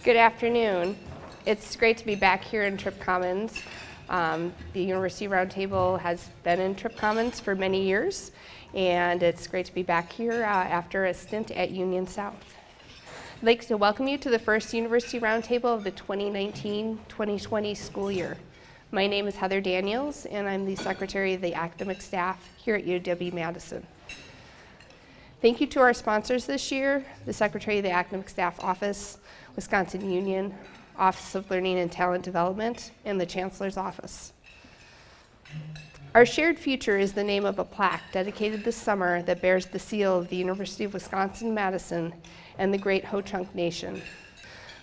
Good afternoon. It's great to be back here in Tripp Commons. The University Roundtable has been in Tripp Commons for many years, and it's great to be back here after a stint at Union South. I'd like to welcome you to the first University Roundtable of the 2019-2020 school year. My name is Heather Daniels, and I'm the Secretary of the Academic Staff here at UW-Madison. Thank you to our sponsors this year, the Secretary of the Academic Staff Office, Wisconsin Union, Office of Learning and Talent Development, and the Chancellor's Office. Our Shared Future is the name of a plaque dedicated this summer that bears the seal of the University of Wisconsin-Madison and the Great Ho-Chunk Nation.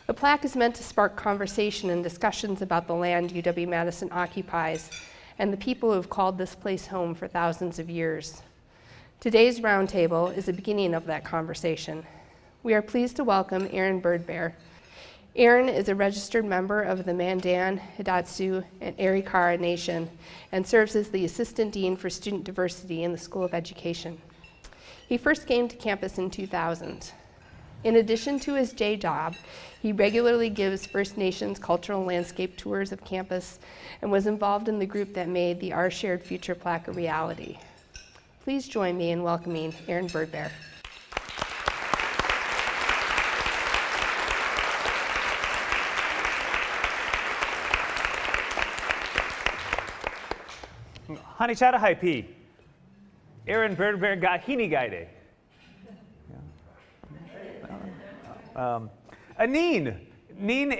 The plaque is meant to spark conversation and discussions about the land UW-Madison occupies and the people who have called this place home for thousands of years. Today's roundtable is the beginning of that conversation. We are pleased to welcome Aaron Birdbear. Aaron is a registered member of the Mandan, Hidatsa, and Arikara Nation and serves as the Assistant Dean for Student Diversity in the School of Education. He first came to campus in 2000. In addition to his day job, he regularly gives First Nations cultural landscape tours of campus and was involved in the group that made the Our Shared Future plaque a reality. Please join me in welcoming Aaron Birdbear. Hanichara Haipi, Aaron Birdbear Gahini Gaide. Aneen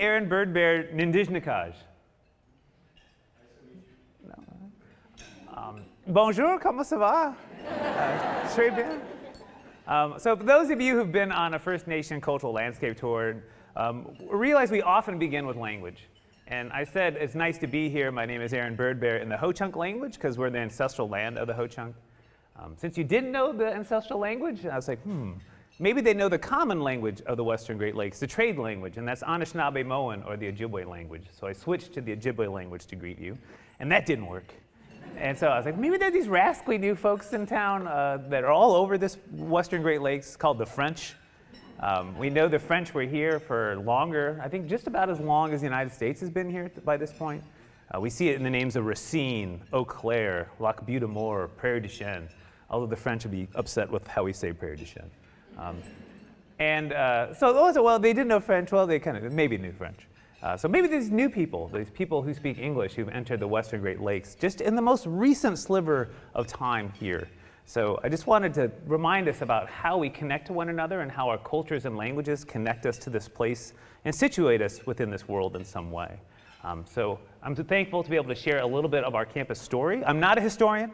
Aaron Birdbear Nindijnikaj. Bonjour, comment ça va? Très bien. So for those of you who've been on a First Nation cultural landscape tour, realize we often begin with language. And I said it's nice to be here. My name is Aaron Birdbear in the Ho-Chunk language because we're the ancestral land of the Ho-Chunk. Since you didn't know the ancestral language, I was like, maybe they know the common language of the Western Great Lakes, the trade language, and that's Anishinaabe-Moan, or the Ojibwe language. So I switched to the Ojibwe language to greet you, and that didn't work. And so I was like, maybe there are these rascally new folks in town that are all over this Western Great Lakes called the French. We know the French were here for longer, I think just about as long as the United States has been here by this point. We see it in the names of Racine, Eau Claire, Lac Butte de Mort, Prairie du Chien, although the French would be upset with how we say Prairie du Chien. So also, well, they didn't know French, well, they kind of maybe knew French. So maybe these new people, these people who speak English who've entered the Western Great Lakes just in the most recent sliver of time here. So I just wanted to remind us about how we connect to one another and how our cultures and languages connect us to this place and situate us within this world in some way. So I'm thankful to be able to share a little bit of our campus story. I'm not a historian.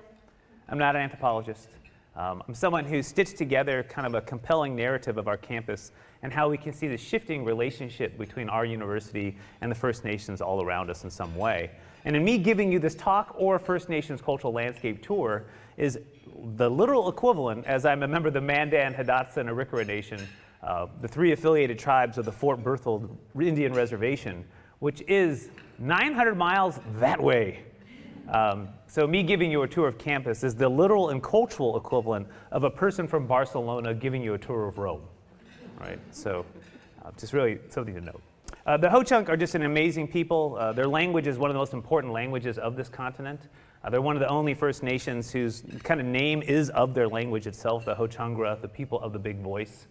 I'm not an anthropologist. I'm someone who stitched together kind of a compelling narrative of our campus and how we can see the shifting relationship between our university and the First Nations all around us in some way. And in me giving you this talk or First Nations cultural landscape tour is the literal equivalent, as I'm a member of the Mandan, Hidatsa, and Arikara Nation, the three affiliated tribes of the Fort Berthold Indian Reservation, which is 900 miles that way. So me giving you a tour of campus is the literal and cultural equivalent of a person from Barcelona giving you a tour of Rome, right? So just really something to note. The Ho-Chunk are just an amazing people. Their language is one of the most important languages of this continent. They're one of the only First Nations whose kind of name is of their language itself, the Ho-Chungra, the people of the big voice.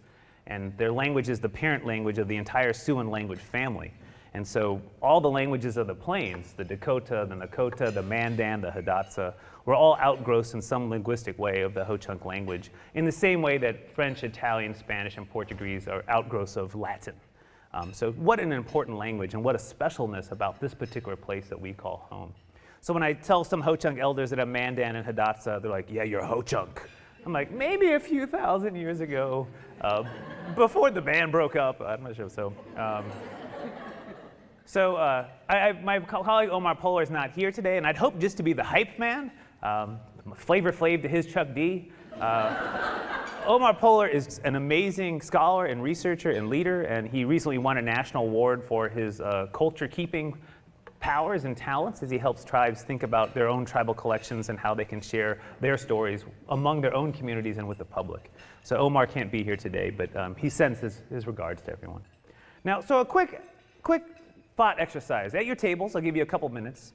And their language is the parent language of the entire Siouan language family. And so all the languages of the plains, the Dakota, the Nakota, the Mandan, the Hidatsa, were all outgrowths in some linguistic way of the Ho-Chunk language, in the same way that French, Italian, Spanish, and Portuguese are outgrowths of Latin. So what an important language and what a specialness about this particular place that we call home. So when I tell some Ho-Chunk elders that I'm Mandan and Hidatsa, they're like, yeah, you're a Ho-Chunk. I'm like, maybe a few thousand years ago, before the band broke up, I'm not sure. So, my colleague Omar Poehler is not here today, and I'd hope just to be the hype man, Flavor Flav to his Chuck D. Omar Poehler is an amazing scholar and researcher and leader, and he recently won a national award for his culture-keeping powers and talents as he helps tribes think about their own tribal collections and how they can share their stories among their own communities and with the public. So Omar can't be here today, but he sends his regards to everyone. Now, so a quick thought exercise. At your tables, I'll give you a couple minutes,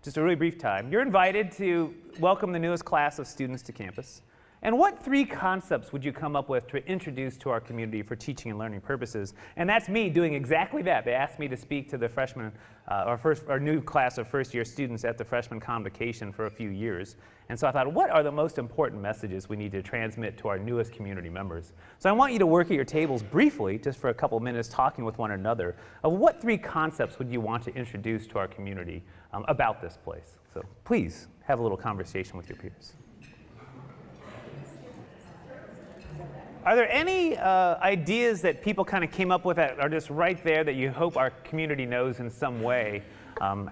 just a really brief time. You're invited to welcome the newest class of students to campus. And what 3 concepts would you come up with to introduce to our community for teaching and learning purposes? And that's me doing exactly that. They asked me to speak to the freshmen, our new class of first-year students at the freshman convocation for a few years. And so I thought, what are the most important messages we need to transmit to our newest community members? So I want you to work at your tables briefly, just for a couple minutes, talking with one another, of what 3 concepts would you want to introduce to our community about this place. So please have a little conversation with your peers. Are there any ideas that people kind of came up with that are just right there that you hope our community knows in some way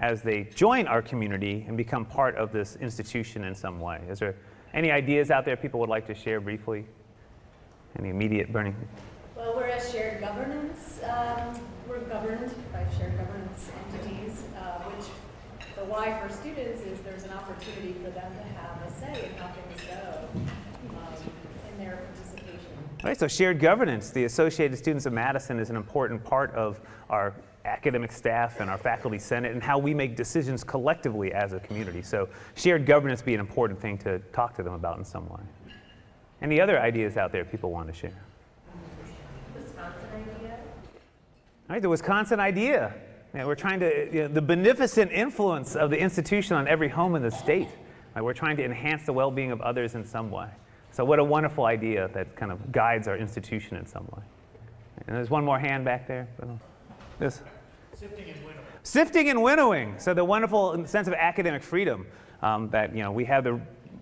as they join our community and become part of this institution in some way? Is there any ideas out there people would like to share briefly? Any immediate burning? Well, we're a shared governance. We're governed by shared governance entities, which the why for students is there's an opportunity for them to have a say in how things go in their participation. All right, so shared governance. The Associated Students of Madison is an important part of our academic staff and our faculty senate and how we make decisions collectively as a community. So shared governance be an important thing to talk to them about in some way. Any other ideas out there people want to share? Wisconsin idea. All right, the Wisconsin idea. Yeah, we're trying to, the beneficent influence of the institution on every home in the state. Right, we're trying to enhance the well-being of others in some way. So what a wonderful idea that kind of guides our institution in some way. And there's one more hand back there. This. Sifting and winnowing. Sifting and winnowing. So the wonderful sense of academic freedom that we have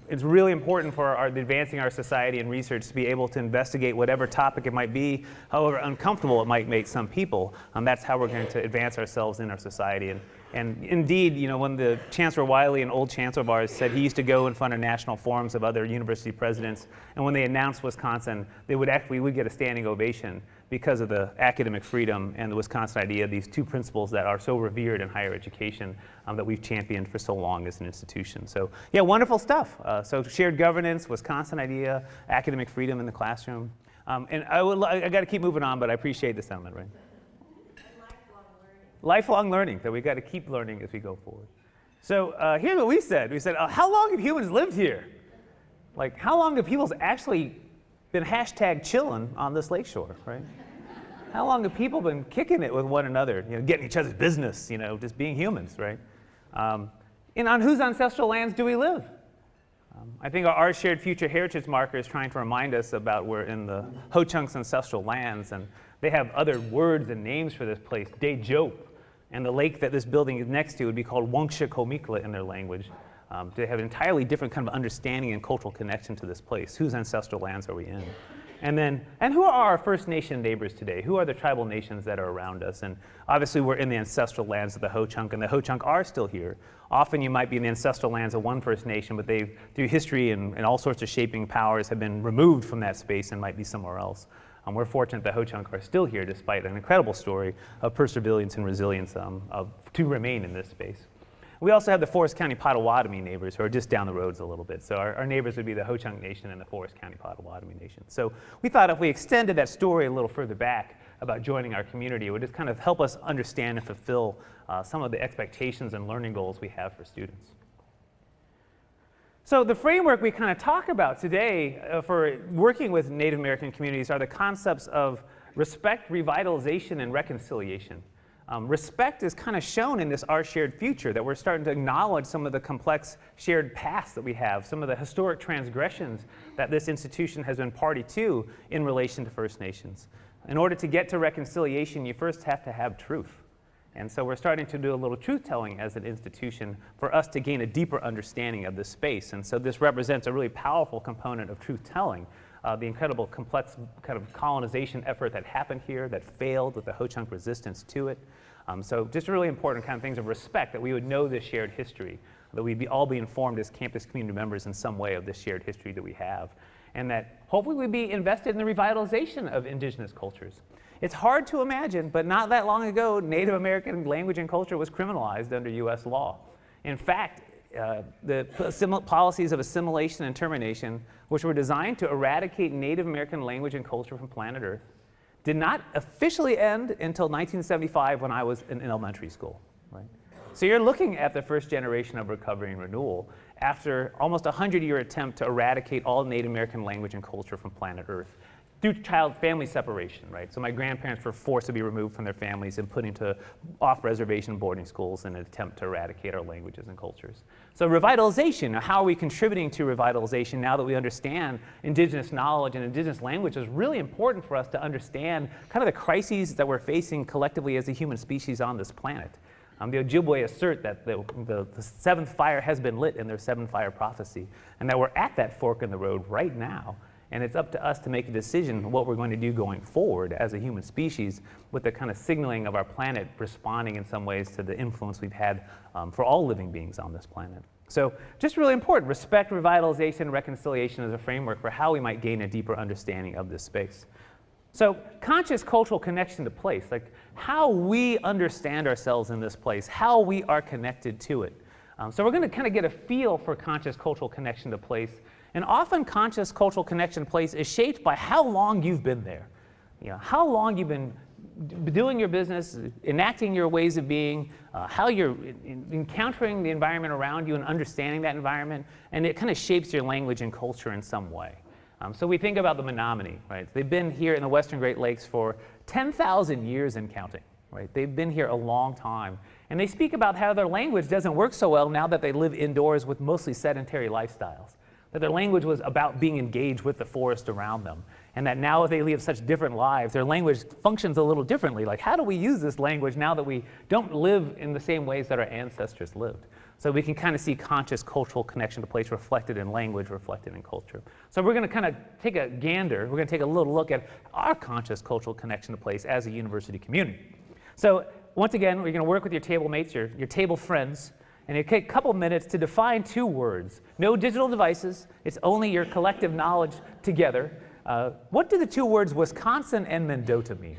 it's really important for advancing our society and research to be able to investigate whatever topic it might be, however uncomfortable it might make some people. That's how we're going to advance ourselves in our society. And indeed, when the Chancellor Wiley, an old chancellor of ours, said he used to go in front of national forums of other university presidents, and when they announced Wisconsin, we would get a standing ovation because of the academic freedom and the Wisconsin idea, these 2 principles that are so revered in higher education that we've championed for so long as an institution. So yeah, wonderful stuff. So shared governance, Wisconsin idea, academic freedom in the classroom. And I got to keep moving on, but I appreciate the sentiment, right? Lifelong learning, that we've got to keep learning as we go forward. So here's what we said. We said, how long have humans lived here? Like, how long have people actually been #chilling on this lakeshore, right? How long have people been kicking it with one another, getting each other's business, just being humans, right? And on whose ancestral lands do we live? I think our Shared Future Heritage Marker is trying to remind us about we're in the Ho-Chunk's ancestral lands, and they have other words and names for this place, Dejope. And the lake that this building is next to would be called Wangshikomiqua in their language. They have an entirely different kind of understanding and cultural connection to this place. Whose ancestral lands are we in? And who are our First Nation neighbors today? Who are the tribal nations that are around us? And obviously we're in the ancestral lands of the Ho-Chunk, and the Ho-Chunk are still here. Often you might be in the ancestral lands of one First Nation, but they, through history and all sorts of shaping powers, have been removed from that space and might be somewhere else. We're fortunate the Ho-Chunk are still here despite an incredible story of perseverance and resilience to remain in this space. We also have the Forest County Potawatomi neighbors who are just down the roads a little bit. So our neighbors would be the Ho-Chunk Nation and the Forest County Potawatomi Nation. So we thought if we extended that story a little further back about joining our community, it would just kind of help us understand and fulfill some of the expectations and learning goals we have for students. So the framework we kind of talk about today for working with Native American communities are the concepts of respect, revitalization, and reconciliation. Respect is kind of shown in this Our Shared Future, that we're starting to acknowledge some of the complex shared past that we have, some of the historic transgressions that this institution has been party to in relation to First Nations. In order to get to reconciliation, you first have to have truth. And so we're starting to do a little truth-telling as an institution for us to gain a deeper understanding of this space. And so this represents a really powerful component of truth-telling, the incredible complex kind of colonization effort that happened here that failed with the Ho-Chunk resistance to it. So just really important kind of things of respect, that we would know this shared history, that we'd all be informed as campus community members in some way of this shared history that we have, and that hopefully we'd be invested in the revitalization of indigenous cultures. It's hard to imagine, but not that long ago, Native American language and culture was criminalized under US law. In fact, the policies of assimilation and termination, which were designed to eradicate Native American language and culture from planet Earth, did not officially end until 1975 when I was in elementary school, right? So you're looking at the first generation of recovery and renewal after almost a 100-year attempt to eradicate all Native American language and culture from planet Earth through family separation, right? So my grandparents were forced to be removed from their families and put into off-reservation boarding schools in an attempt to eradicate our languages and cultures. So revitalization, how are we contributing to revitalization now that we understand indigenous knowledge and indigenous language is really important for us to understand kind of the crises that we're facing collectively as a human species on this planet. The Ojibwe assert that the seventh fire has been lit in their seven fire prophecy, and that we're at that fork in the road right now. And it's up to us to make a decision what we're going to do going forward as a human species with the kind of signaling of our planet responding in some ways to the influence we've had for all living beings on this planet. So just really important, respect, revitalization, reconciliation as a framework for how we might gain a deeper understanding of this space. So conscious cultural connection to place, like how we understand ourselves in this place, how we are connected to it. So we're going to kind of get a feel for conscious cultural connection to place. And often conscious cultural connection to place is shaped by how long you've been there. You know, how long you've been doing your business, enacting your ways of being, how you're encountering the environment around you and understanding that environment, and it kind of shapes your language and culture in some way. So we think about the Menominee, right? They've been here in the Western Great Lakes for 10,000 years and counting, right? They've been here a long time. And they speak about how their language doesn't work so well now that they live indoors with mostly sedentary lifestyles. That their language was about being engaged with the forest around them. And that now they live such different lives, their language functions a little differently. Like, how do we use this language now that we don't live in the same ways that our ancestors lived? So we can kind of see conscious cultural connection to place reflected in language, reflected in culture. So we're going to kind of take a gander, we're going to take a little look at our conscious cultural connection to place as a university community. So once again, we're going to work with your table mates, your table friends, and it takes a couple minutes to define two words. No digital devices, it's only your collective knowledge together. What do the two words Wisconsin and Mendota mean?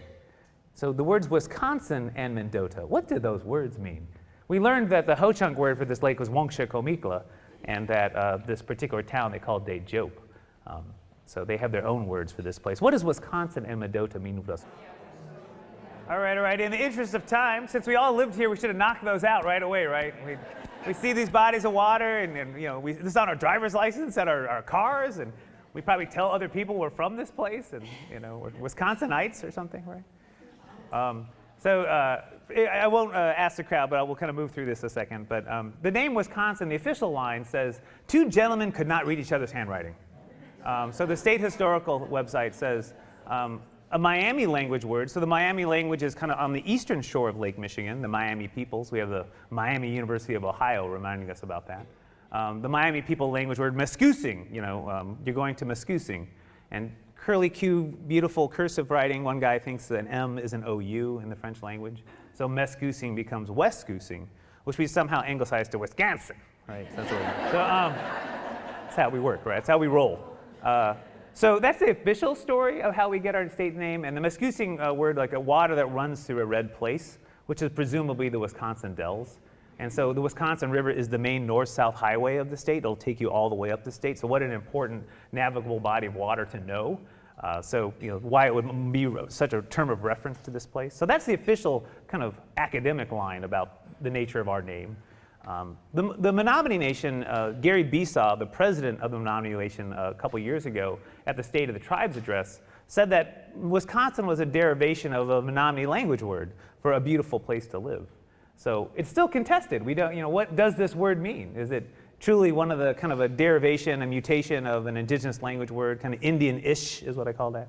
So the words Wisconsin and Mendota, what do those words mean? We learned that the Ho-Chunk word for this lake was Wonkshakomikla, and that this particular town they called Dejope. So they have their own words for this place. What does Wisconsin and Mendota mean to us? All right. In the interest of time, since we all lived here, we should have knocked those out right away, right? We see these bodies of water, and you know, this is on our driver's license, at our cars, and we probably tell other people we're from this place, and you know, we're Wisconsinites or something, right? I won't ask the crowd, but we'll kind of move through this a second. But the name Wisconsin, the official line says, "Two gentlemen could not read each other's handwriting." So the state historical website says, a Miami language word. So the Miami language is kind of on the eastern shore of Lake Michigan, the Miami peoples. We have the Miami University of Ohio reminding us about that. The Miami people language word, Mescousing, you know, you're going to Mescousing. And curly Q, beautiful cursive writing, one guy thinks that an M is an OU in the French language. So Mescousing becomes Westcousing, which we somehow anglicized to Wisconsin, right? So that's how we work, right? That's how we roll. So that's the official story of how we get our state name, and the Mescousing word, like a water that runs through a red place, which is presumably the Wisconsin Dells. And so the Wisconsin River is the main north-south highway of the state. It'll take you all the way up the state. So what an important navigable body of water to know. So you know why it would be such a term of reference to this place. So that's the official kind of academic line about the nature of our name. The Menominee Nation, Gary Besaw, the president of the Menominee Nation a couple years ago at the State of the Tribes address, said that Wisconsin was a derivation of a Menominee language word for a beautiful place to live. So it's still contested. We don't, you know, what does this word mean? Is it truly one of the kind of a derivation, a mutation of an indigenous language word, kind of Indian-ish is what I call that?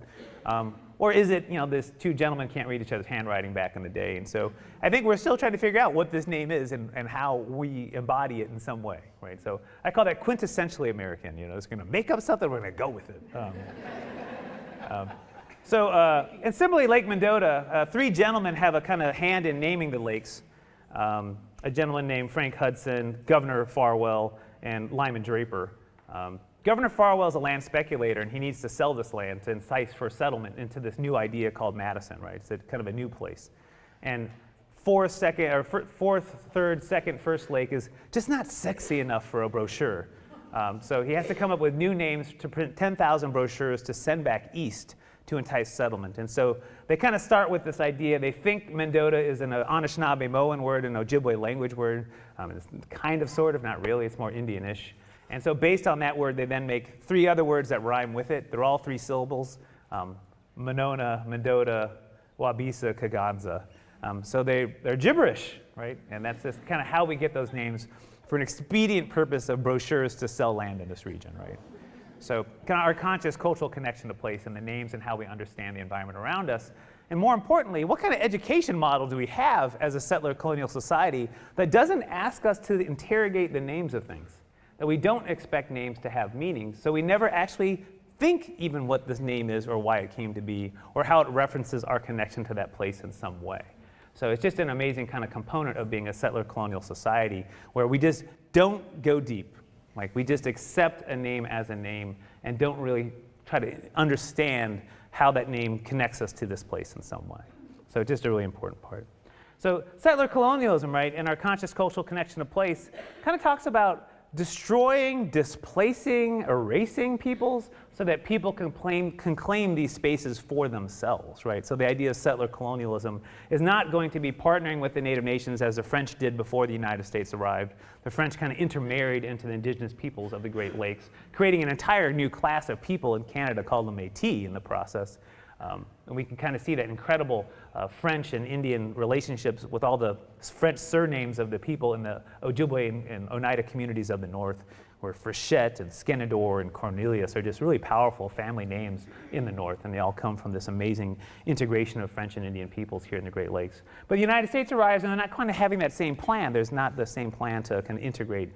Or is it, you know, this two gentlemen can't read each other's handwriting back in the day? And so I think we're still trying to figure out what this name is and how we embody it in some way, right? So I call that quintessentially American. You know, it's going to make up something, we're going to go with it. And similarly, Lake Mendota, three gentlemen have a kind of hand in naming the lakes. A gentleman named Frank Hudson, Governor Farwell, and Lyman Draper. Governor Farwell is a land speculator, and he needs to sell this land to entice for settlement into this new idea called Madison, right? It's kind of a new place. And fourth, third, second, first lake is just not sexy enough for a brochure. So he has to come up with new names to print 10,000 brochures to send back east to entice settlement. And so they kind of start with this idea. They think Mendota is an Anishinaabe-Moan word, an Ojibwe language word. It's kind of, sort of, not really. It's more Indian-ish. And so based on that word, they then make 3 other words that rhyme with it. They're all 3 syllables: Monona, Mendota, Wabisa, Kaganza. So they're gibberish, right? And that's just kind of how we get those names for an expedient purpose of brochures to sell land in this region, right? So kind of our conscious cultural connection to place and the names and how we understand the environment around us. And more importantly, what kind of education model do we have as a settler colonial society that doesn't ask us to interrogate the names of things? That we don't expect names to have meanings, so we never actually think even what this name is or why it came to be or how it references our connection to that place in some way. So it's just an amazing kind of component of being a settler colonial society where we just don't go deep. Like we just accept a name as a name and don't really try to understand how that name connects us to this place in some way. So just a really important part. So settler colonialism, right, and our conscious cultural connection to place kind of talks about destroying, displacing, erasing peoples so that people can claim these spaces for themselves, right? So the idea of settler colonialism is not going to be partnering with the Native nations as the French did before the United States arrived. The French kind of intermarried into the indigenous peoples of the Great Lakes, creating an entire new class of people in Canada called the Métis in the process. And we can kind of see that incredible French and Indian relationships with all the French surnames of the people in the Ojibwe and Oneida communities of the North, where Frechette and Skenador and Cornelius are just really powerful family names in the North, and they all come from this amazing integration of French and Indian peoples here in the Great Lakes. But the United States arrives, and they're not kind of having that same plan. There's not the same plan to kind of integrate.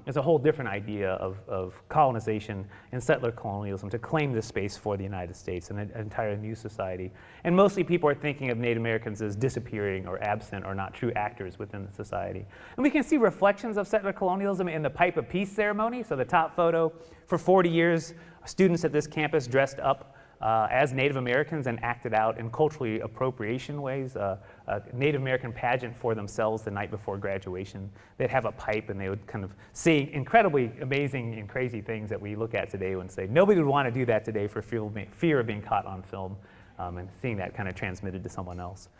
It's a whole different idea of colonization and settler colonialism to claim this space for the United States and an entire new society. And mostly people are thinking of Native Americans as disappearing or absent or not true actors within the society. And we can see reflections of settler colonialism in the Pipe of Peace ceremony. So the top photo, for 40 years, students at this campus dressed up as Native Americans and acted out in culturally appropriation ways. A Native American pageant for themselves the night before graduation. They'd have a pipe and they would kind of say incredibly amazing and crazy things that we look at today and say, nobody would want to do that today for fear of being caught on film and seeing that kind of transmitted to someone else.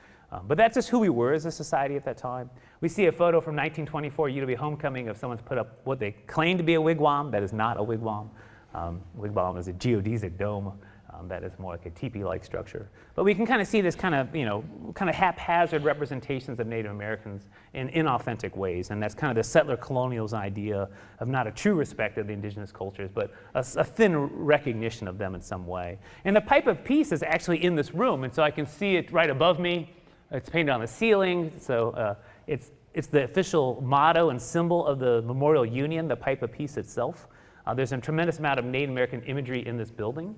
But that's just who we were as a society at that time. We see a photo from 1924 UW homecoming of someone's put up what they claim to be a wigwam. That is not a wigwam. Wigwam is a geodesic dome. That is more like a teepee-like structure. But we can kind of see this kind of, kind of haphazard representations of Native Americans in inauthentic ways. And that's kind of the settler colonialism idea of not a true respect of the indigenous cultures, but a thin recognition of them in some way. And the Pipe of Peace is actually in this room. And so I can see it right above me. It's painted on the ceiling. So it's the official motto and symbol of the Memorial Union, the Pipe of Peace itself. There's a tremendous amount of Native American imagery in this building,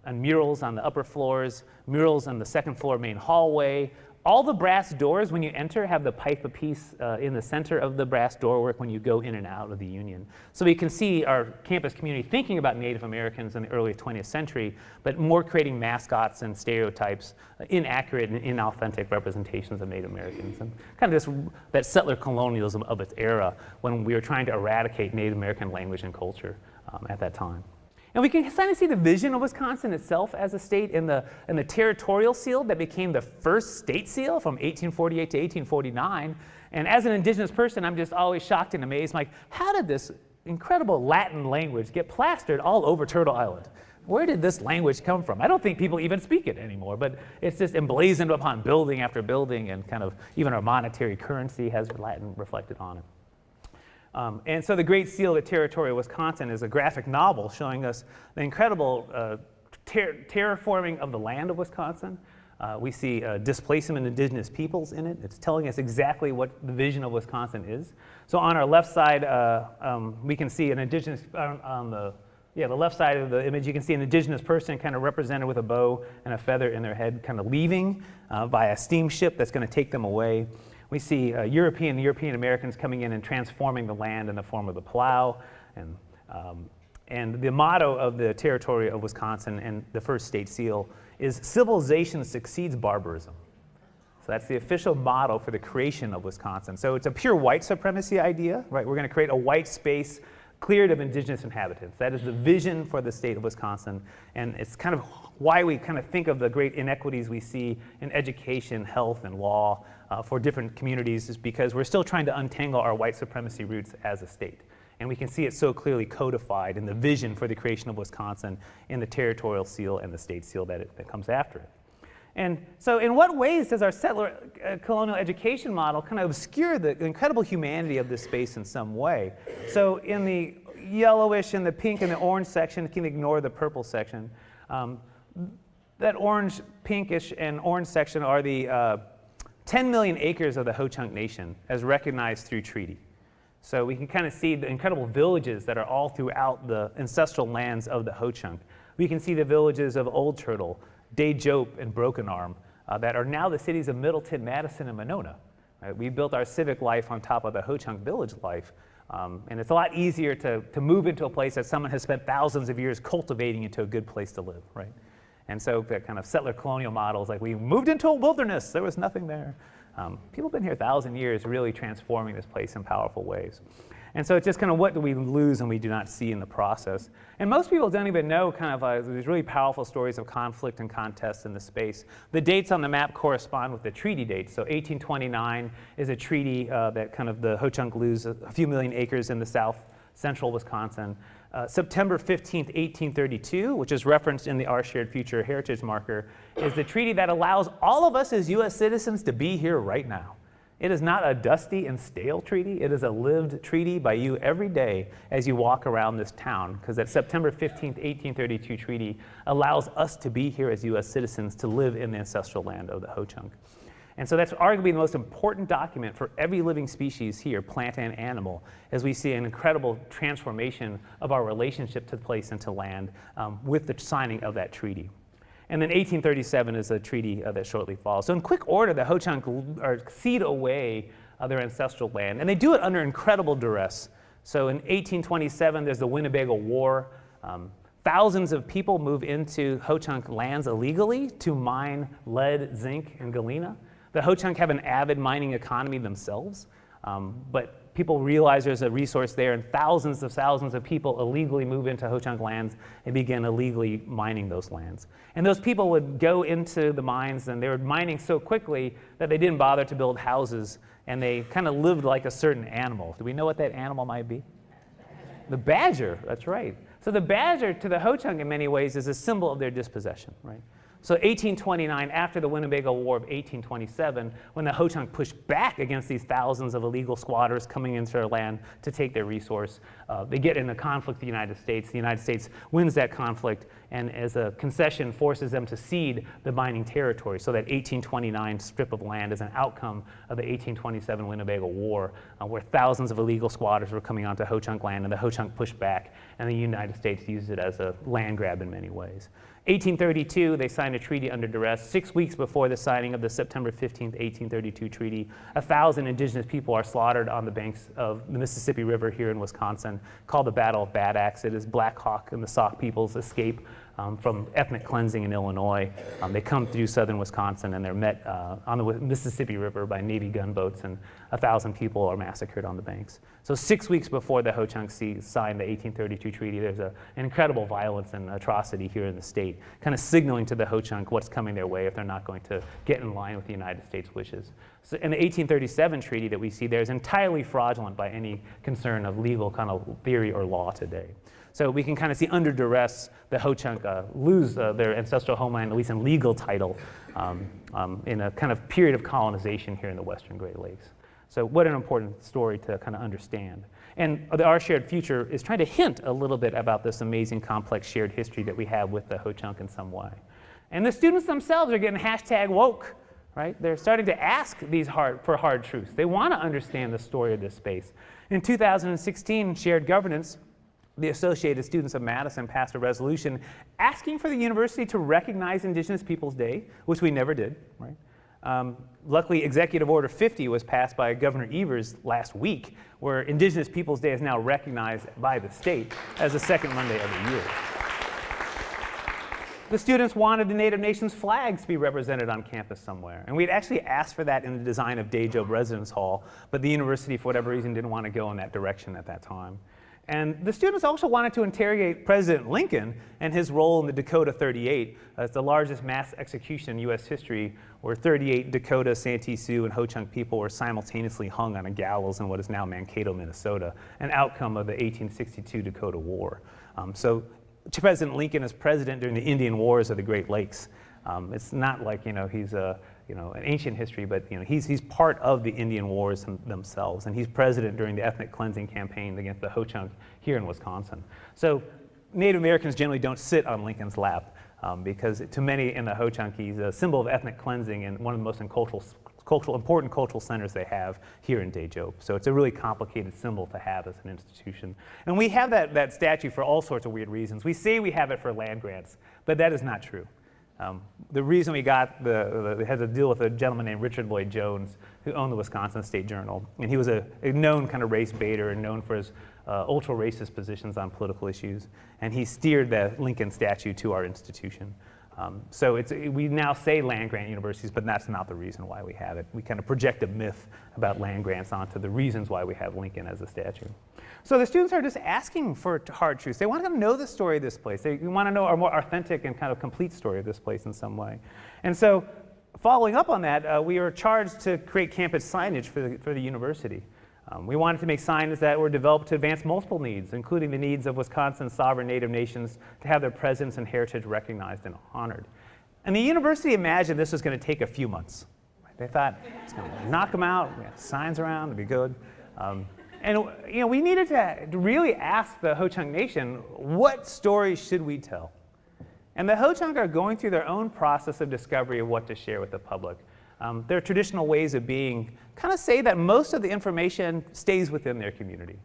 and murals on the upper floors, murals on the second floor main hallway. All the brass doors when you enter have the Pipe of Peace in the center of the brass doorwork when you go in and out of the Union. So we can see our campus community thinking about Native Americans in the early 20th century, but more creating mascots and stereotypes, inaccurate and inauthentic representations of Native Americans. And kind of that settler colonialism of its era when we were trying to eradicate Native American language and culture at that time. And we can kind of see the vision of Wisconsin itself as a state in the territorial seal that became the first state seal from 1848 to 1849. And as an indigenous person, I'm just always shocked and amazed. I'm like, how did this incredible Latin language get plastered all over Turtle Island? Where did this language come from? I don't think people even speak it anymore, but it's just emblazoned upon building after building, and kind of even our monetary currency has Latin reflected on it. And so the Great Seal of the Territory of Wisconsin is a graphic novel showing us the incredible terraforming of the land of Wisconsin. We see displacement of indigenous peoples in it. It's telling us exactly what the vision of Wisconsin is. So on our left side, we can see an indigenous, on the left side of the image, you can see an indigenous person kind of represented with a bow and a feather in their head, kind of leaving by a steamship that's going to take them away. We see European Americans coming in and transforming the land in the form of the plow. And the motto of the territory of Wisconsin and the first state seal is civilization succeeds barbarism. So that's the official motto for the creation of Wisconsin. So it's a pure white supremacy idea, right? We're going to create a white space cleared of indigenous inhabitants. That is the vision for the state of Wisconsin, and it's kind of why we kind of think of the great inequities we see in education, health, and law for different communities, is because we're still trying to untangle our white supremacy roots as a state. And we can see it so clearly codified in the vision for the creation of Wisconsin in the territorial seal and the state seal that comes after it. And so in what ways does our settler colonial education model kind of obscure the incredible humanity of this space in some way? So in the yellowish and the pink and the orange section, you can ignore the purple section. That orange, pinkish, and orange section are the 10 million acres of the Ho-Chunk Nation as recognized through treaty. So we can kind of see the incredible villages that are all throughout the ancestral lands of the Ho-Chunk. We can see the villages of Old Turtle, Day Jope, and Broken Arm that are now the cities of Middleton, Madison, and Monona. Right? We built our civic life on top of the Ho-Chunk village life. And it's a lot easier to move into a place that someone has spent thousands of years cultivating into a good place to live, right? And so that kind of settler colonial models, like we moved into a wilderness, there was nothing there. People have been here 1,000 years really transforming this place in powerful ways. And so it's just kind of what do we lose and we do not see in the process. And most people don't even know kind of these really powerful stories of conflict and contest in the space. The dates on the map correspond with the treaty dates. So 1829 is a treaty that kind of the Ho-Chunk lose a few million acres in the south central Wisconsin. September 15th, 1832, which is referenced in the Our Shared Future Heritage Marker, is the treaty that allows all of us as U.S. citizens to be here right now. It is not a dusty and stale treaty. It is a lived treaty by you every day as you walk around this town, because that September 15th, 1832 treaty allows us to be here as U.S. citizens to live in the ancestral land of the Ho-Chunk. And so that's arguably the most important document for every living species here, plant and animal, as we see an incredible transformation of our relationship to the place and to land with the signing of that treaty. And then 1837 is a treaty that shortly follows. So in quick order, the Ho-Chunk cede away their ancestral land, and they do it under incredible duress. So in 1827, there's the Winnebago War. Thousands of people move into Ho-Chunk lands illegally to mine lead, zinc, and galena. The Ho-Chunk have an avid mining economy themselves, but people realize there's a resource there, and thousands of people illegally move into Ho-Chunk lands and begin illegally mining those lands. And those people would go into the mines, and they were mining so quickly that they didn't bother to build houses, and they kind of lived like a certain animal. Do we know what that animal might be? The badger, that's right. So the badger to the Ho-Chunk in many ways is a symbol of their dispossession, right? So 1829, after the Winnebago War of 1827, when the Ho-Chunk pushed back against these thousands of illegal squatters coming into their land to take their resource, they get in a conflict with the United States. The United States wins that conflict, and as a concession forces them to cede the mining territory. So that 1829 strip of land is an outcome of the 1827 Winnebago War, where thousands of illegal squatters were coming onto Ho-Chunk land, and the Ho-Chunk pushed back, and the United States used it as a land grab in many ways. 1832, they signed a treaty under duress. 6 weeks before the signing of the September 15th, 1832 treaty, 1,000 indigenous people are slaughtered on the banks of the Mississippi River here in Wisconsin, called the Battle of Bad Axe. It is Black Hawk and the Sauk peoples escape from ethnic cleansing in Illinois. They come through southern Wisconsin, and they're met on the Mississippi River by Navy gunboats, and 1,000 people are massacred on the banks. So 6 weeks before the Ho-Chunk signed the 1832 treaty, there's an incredible violence and atrocity here in the state, kind of signaling to the Ho-Chunk what's coming their way if they're not going to get in line with the United States' wishes. So in the 1837 treaty that we see there is entirely fraudulent by any concern of legal kind of theory or law today. So we can kind of see under duress the Ho-Chunk lose their ancestral homeland, at least in legal title, in a kind of period of colonization here in the Western Great Lakes. So what an important story to kind of understand. And Our Shared Future is trying to hint a little bit about this amazing complex shared history that we have with the Ho-Chunk in some way. And the students themselves are getting #woke, right? They're starting to ask these hard truths. They want to understand the story of this space. In 2016, Shared Governance, the Associated Students of Madison passed a resolution asking for the university to recognize Indigenous Peoples Day, which we never did, right? Luckily, Executive Order 50 was passed by Governor Evers last week, where Indigenous Peoples Day is now recognized by the state as the second Monday of the year. The students wanted the Native Nations flags to be represented on campus somewhere. And we'd actually asked for that in the design of Day Job Residence Hall, but the university, for whatever reason, didn't want to go in that direction at that time. And the students also wanted to interrogate President Lincoln and his role in the Dakota 38. It's the largest mass execution in U.S. history, where 38 Dakota, Santee Sioux, and Ho-Chunk people were simultaneously hung on a gallows in what is now Mankato, Minnesota, an outcome of the 1862 Dakota War. So President Lincoln is president during the Indian Wars of the Great Lakes. It's not like he's an ancient history, but he's part of the Indian Wars themselves, and he's president during the ethnic cleansing campaign against the Ho-Chunk here in Wisconsin. So Native Americans generally don't sit on Lincoln's lap because to many in the Ho-Chunk, he's a symbol of ethnic cleansing and one of the most important cultural centers they have here in Daejeop. So it's a really complicated symbol to have as an institution. And we have that statue for all sorts of weird reasons. We say we have it for land grants, but that is not true. The reason we got it had to deal with a gentleman named Richard Lloyd Jones, who owned the Wisconsin State Journal. And he was a known kind of race baiter and known for his ultra-racist positions on political issues. And he steered the Lincoln statue to our institution. So we now say land grant universities, but that's not the reason why we have it. We kind of project a myth about land grants onto the reasons why we have Lincoln as a statue. So the students are just asking for hard truths. They want to know the story of this place. They want to know a more authentic and kind of complete story of this place in some way. And so following up on that, we were charged to create campus signage for the university. We wanted to make signs that were developed to advance multiple needs, including the needs of Wisconsin's sovereign Native nations to have their presence and heritage recognized and honored. And the university imagined this was going to take a few months. They thought, it's going to knock them out, we have signs around, it'd be good. And we needed to really ask the Ho-Chunk Nation, what stories should we tell? And the Ho-Chunk are going through their own process of discovery of what to share with the public. Their traditional ways of being kind of say that most of the information stays within their community.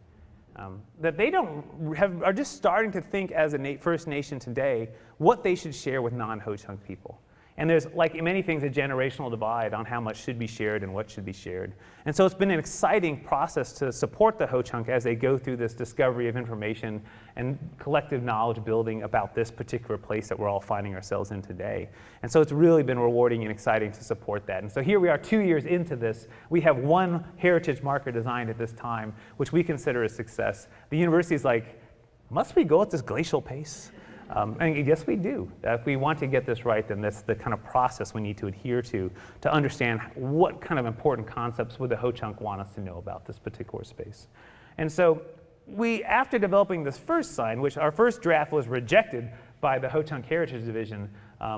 That they are just starting to think as a First Nation today what they should share with non-Ho-Chunk people. And there's, like in many things, a generational divide on how much should be shared and what should be shared. And so it's been an exciting process to support the Ho-Chunk as they go through this discovery of information and collective knowledge building about this particular place that we're all finding ourselves in today. And so it's really been rewarding and exciting to support that. And so here we are 2 years into this. We have one heritage marker designed at this time, which we consider a success. The university's like, must we go at this glacial pace? And yes, we do. If we want to get this right, then that's the kind of process we need to adhere to understand what kind of important concepts would the Ho-Chunk want us to know about this particular space. And so after developing this first sign, which our first draft was rejected by the Ho-Chunk Heritage Division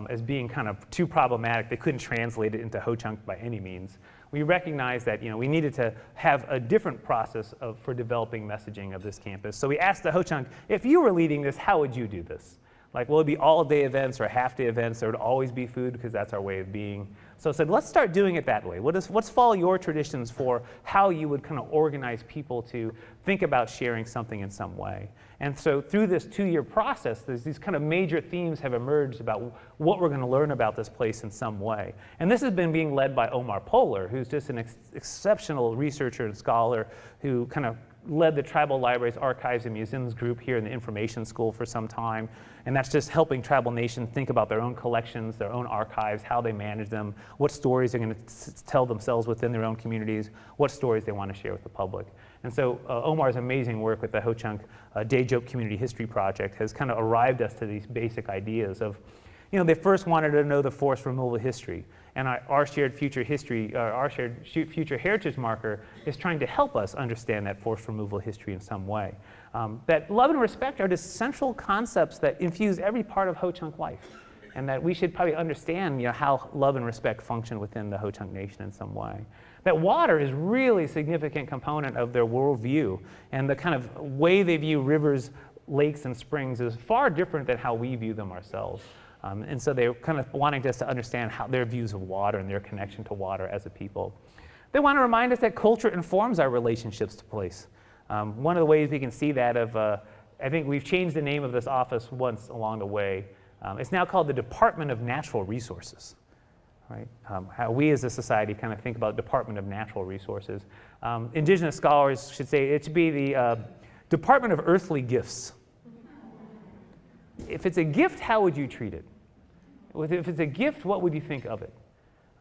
as being kind of too problematic, they couldn't translate it into Ho-Chunk by any means. We recognized that we needed to have a different process for developing messaging of this campus. So we asked the Ho-Chunk, if you were leading this, how would you do this? Like, will it be all-day events or half-day events? There would always be food because that's our way of being. So I said, let's start doing it that way. Let's follow your traditions for how you would kind of organize people to think about sharing something in some way. And so through this 2-year process, these kind of major themes have emerged about what we're going to learn about this place in some way. And this has been being led by Omar Poehler, who's just an exceptional researcher and scholar who kind of led the Tribal Libraries, Archives, and Museums group here in the Information School for some time. And that's just helping Tribal Nation think about their own collections, their own archives, how they manage them, what stories they're going to tell themselves within their own communities, what stories they want to share with the public. And so Omar's amazing work with the Ho-Chunk Daejeop Community History Project has kind of arrived us to these basic ideas of, they first wanted to know the forest removal history. And our shared future history, our shared future heritage marker is trying to help us understand that forest removal history in some way. That love and respect are just central concepts that infuse every part of Ho-Chunk life. And that we should probably understand how love and respect function within the Ho-Chunk Nation in some way. That water is really a significant component of their worldview. And the kind of way they view rivers, lakes, and springs is far different than how we view them ourselves. And so they're kind of wanting us to understand how their views of water and their connection to water as a people. They want to remind us that culture informs our relationships to place. One of the ways we can see that I think we've changed the name of this office once along the way. It's now called the Department of Natural Resources. Right? How we as a society kind of think about Department of Natural Resources. Indigenous scholars should say it should be the Department of Earthly Gifts. If it's a gift, how would you treat it? If it's a gift, what would you think of it?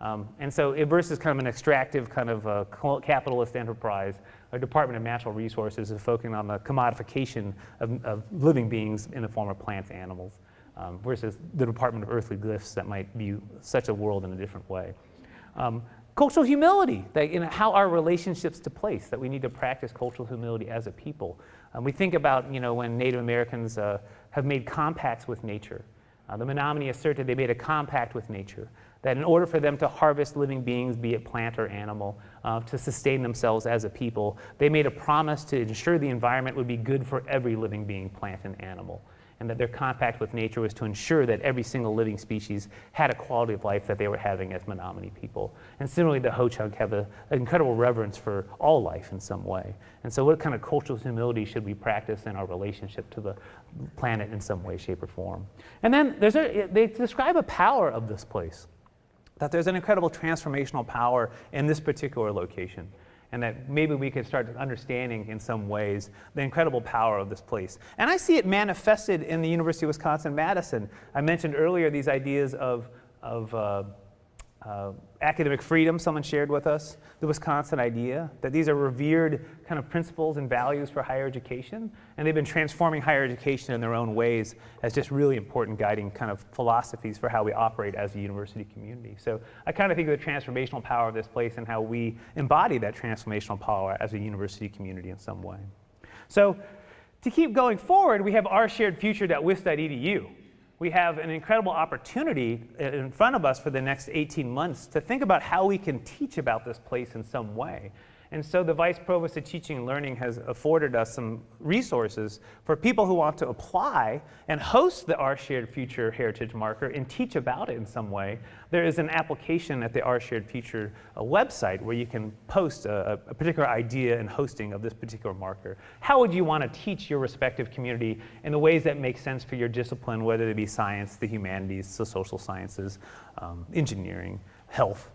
And so versus kind of an extractive kind of capitalist enterprise, our Department of Natural Resources is focusing on the commodification of living beings in the form of plants and animals, versus the Department of Earthly Glyphs that might view such a world in a different way. Cultural humility, that, how our relationships to place, that we need to practice cultural humility as a people. We think about when Native Americans have made compacts with nature. The Menominee asserted they made a compact with nature, that in order for them to harvest living beings, be it plant or animal, to sustain themselves as a people, they made a promise to ensure the environment would be good for every living being, plant and animal, and that their compact with nature was to ensure that every single living species had a quality of life that they were having as Menominee people. And similarly, the Ho-Chunk have an incredible reverence for all life in some way. And so what kind of cultural humility should we practice in our relationship to the planet in some way, shape, or form? And then they describe a power of this place, that there's an incredible transformational power in this particular location, and that maybe we could start understanding in some ways the incredible power of this place. And I see it manifested in the University of Wisconsin-Madison. I mentioned earlier these ideas of academic freedom. Someone shared with us the Wisconsin idea, that these are revered kind of principles and values for higher education, and they've been transforming higher education in their own ways as just really important guiding kind of philosophies for how we operate as a university community. So I kind of think of the transformational power of this place and how we embody that transformational power as a university community in some way. So to keep going forward, we have oursharedfuture.wis.edu. We have an incredible opportunity in front of us for the next 18 months to think about how we can teach about this place in some way. And so the Vice Provost of Teaching and Learning has afforded us some resources for people who want to apply and host the Our Shared Future Heritage Marker and teach about it in some way. There is an application at the Our Shared Future website where you can post a particular idea and hosting of this particular marker. How would you want to teach your respective community in the ways that make sense for your discipline, whether it be science, the humanities, the social sciences, engineering, health?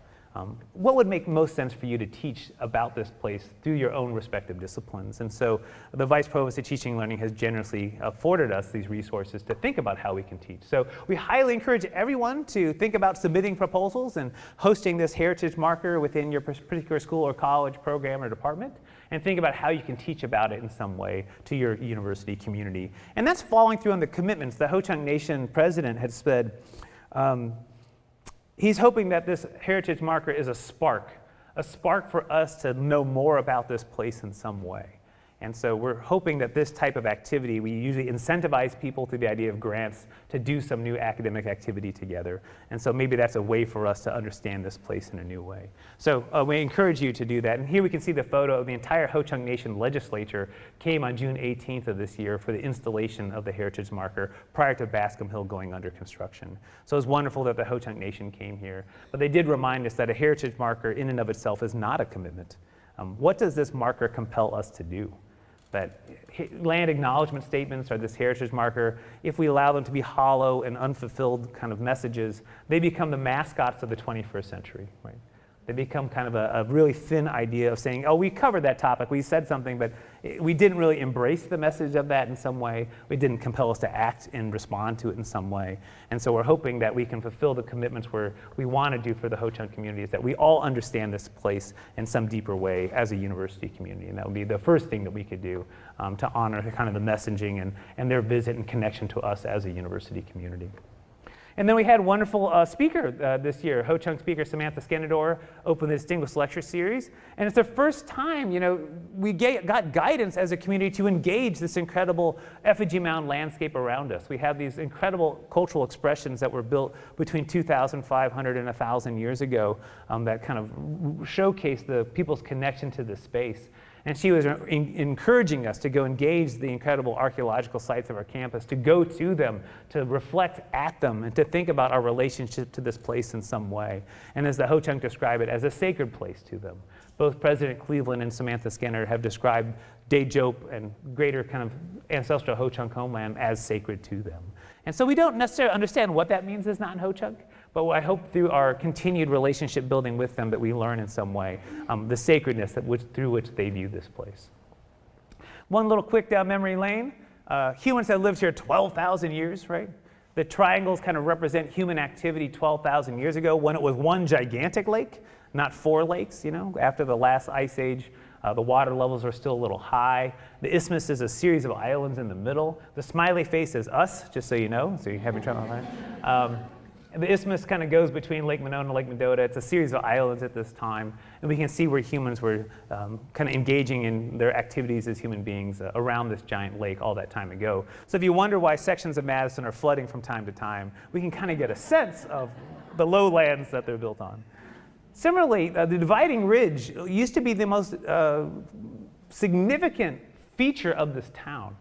What would make most sense for you to teach about this place through your own respective disciplines? And so the Vice Provost of Teaching and Learning has generously afforded us these resources to think about how we can teach. So we highly encourage everyone to think about submitting proposals and hosting this heritage marker within your particular school or college program or department, and think about how you can teach about it in some way to your university community. And that's following through on the commitments. The Ho-Chunk Nation president had said, he's hoping that this heritage marker is a spark for us to know more about this place in some way. And so we're hoping that this type of activity, we usually incentivize people through the idea of grants to do some new academic activity together. And so maybe that's a way for us to understand this place in a new way. So we encourage you to do that. And here we can see the photo of the entire Ho-Chunk Nation legislature came on June 18th of this year for the installation of the heritage marker prior to Bascom Hill going under construction. So it's wonderful that the Ho-Chunk Nation came here. But they did remind us that a heritage marker in and of itself is not a commitment. What does this marker compel us to do? That land acknowledgement statements or this heritage marker, if we allow them to be hollow and unfulfilled kind of messages, they become the mascots of the 21st century, right? They become kind of a really thin idea of saying, oh, we covered that topic, we said something, but we didn't really embrace the message of that in some way. It didn't compel us to act and respond to it in some way. And so we're hoping that we can fulfill the commitments where we want to do for the Ho-Chunk community, is that we all understand this place in some deeper way as a university community. And that would be the first thing that we could do to honor the kind of the messaging and their visit and connection to us as a university community. And then we had a wonderful speaker this year. Ho-Chunk speaker Samantha Skenador opened the Distinguished Lecture Series. And it's the first time, we got guidance as a community to engage this incredible effigy mound landscape around us. We have these incredible cultural expressions that were built between 2,500 and 1,000 years ago that kind of showcase the people's connection to this space. And she was encouraging us to go engage the incredible archaeological sites of our campus, to go to them, to reflect at them, and to think about our relationship to this place in some way. And as the Ho-Chunk describe it, as a sacred place to them. Both President Cleveland and Samantha Skinner have described Dae-Jope and greater kind of ancestral Ho-Chunk homeland as sacred to them. And so we don't necessarily understand what that means as non-Ho-Chunk, but I hope through our continued relationship building with them that we learn in some way the sacredness through which they view this place. One little quick down memory lane. Humans have lived here 12,000 years, right? The triangles kind of represent human activity 12,000 years ago when it was one gigantic lake, not 4 lakes, After the last ice age, the water levels are still a little high. The isthmus is a series of islands in the middle. The smiley face is us, just so you know, so you have your trouble on that. The isthmus kind of goes between Lake Monona and Lake Mendota. It's a series of islands at this time, and we can see where humans were kind of engaging in their activities as human beings around this giant lake all that time ago. So if you wonder why sections of Madison are flooding from time to time, we can kind of get a sense of the lowlands that they're built on. Similarly, the dividing ridge used to be the most significant feature of this town.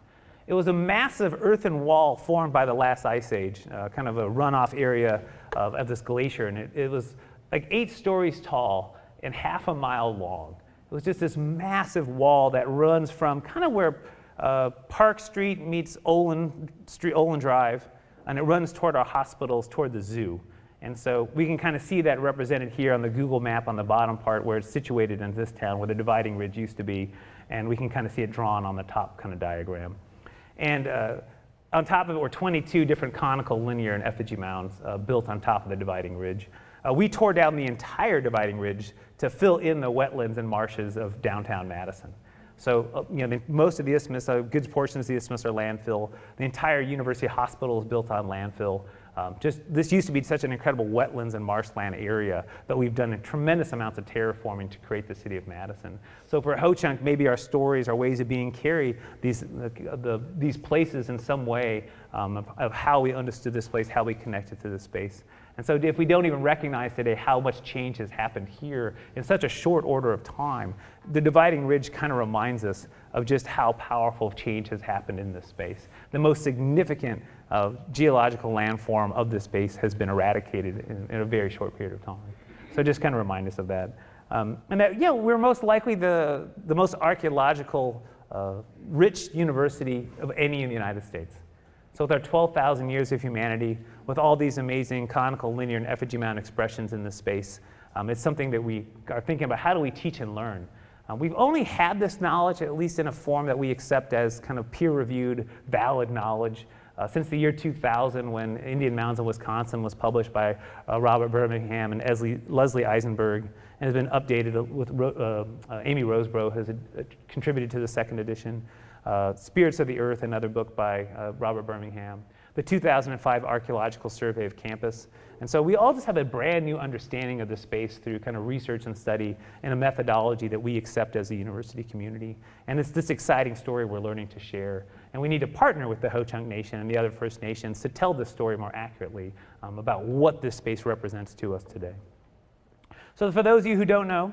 It was a massive earthen wall formed by the last ice age, kind of a runoff area of this glacier, and it was like 8 stories tall and half a mile long. It was just this massive wall that runs from kind of where Park Street meets Olin Drive, and it runs toward our hospitals, toward the zoo. And so we can kind of see that represented here on the Google map on the bottom part where it's situated in this town, where the dividing ridge used to be, and we can kind of see it drawn on the top kind of diagram. And on top of it were 22 different conical, linear, and effigy mounds built on top of the dividing ridge. We tore down the entire dividing ridge to fill in the wetlands and marshes of downtown Madison. So most of the isthmus, good portions of the isthmus are landfill. The entire University Hospital is built on landfill. This used to be such an incredible wetlands and marshland area that we've done a tremendous amounts of terraforming to create the city of Madison. So for Ho-Chunk, maybe our stories, our ways of being carry these places in some way of how we understood this place, how we connected to this space. And so if we don't even recognize today how much change has happened here in such a short order of time, the dividing ridge kind of reminds us of just how powerful change has happened in this space. The most significant geological landform of this space has been eradicated in a very short period of time. So just kind of remind us of that. And that, we're most likely the most archaeological rich university of any in the United States. So with our 12,000 years of humanity, with all these amazing conical, linear, and effigy mound expressions in this space, it's something that we are thinking about, how do we teach and learn? We've only had this knowledge, at least in a form that we accept as kind of peer-reviewed, valid knowledge, since the year 2000, when Indian Mounds in Wisconsin was published by Robert Birmingham and Leslie Eisenberg, and has been updated with Amy Roseborough, has contributed to the 2nd edition. Spirits of the Earth, another book by Robert Birmingham. The 2005 Archaeological Survey of Campus. And so we all just have a brand new understanding of the space through kind of research and study and a methodology that we accept as a university community. And it's this exciting story we're learning to share. And we need to partner with the Ho-Chunk Nation and the other First Nations to tell this story more accurately about what this space represents to us today. So for those of you who don't know,